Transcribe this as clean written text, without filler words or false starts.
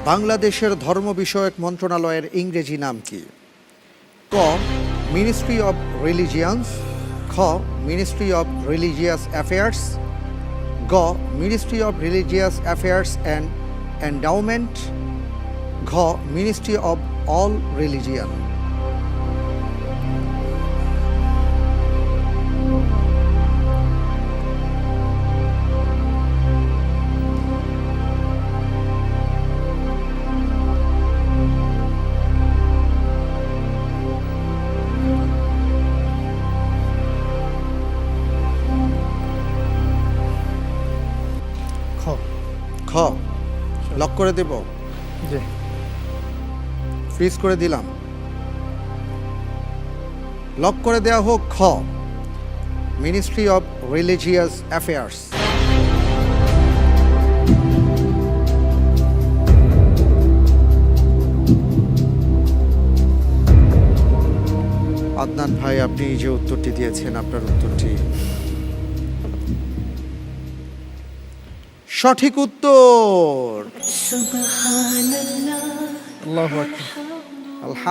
বাংলাদেশের ধর্ম বিষয়ক মন্ত্রণালয়ের ইংরেজি নাম কি? ক, মিনিস্ট্রি অব রিলিজিয়ান্স, খ, মিনিস্ট্রি অব রিলিজিয়াস অ্যাফেয়ার্স, গ, ministry of religious affairs and endowment, ঘ, মিনিস্ট্রি অব অল রিলিজিয়ান। খ। খ লক করে দেব, জি। ফ্রিজ করে দিলাম। লক করে দেওয়া হোক খ, ministry of religious affairs. Adnan ভাই, আপনি যে উত্তরটি দিয়েছেন, আপনার উত্তরটি সঠিক উত্তর। আল্লাহু আকবার। আলহামদুলিল্লাহ।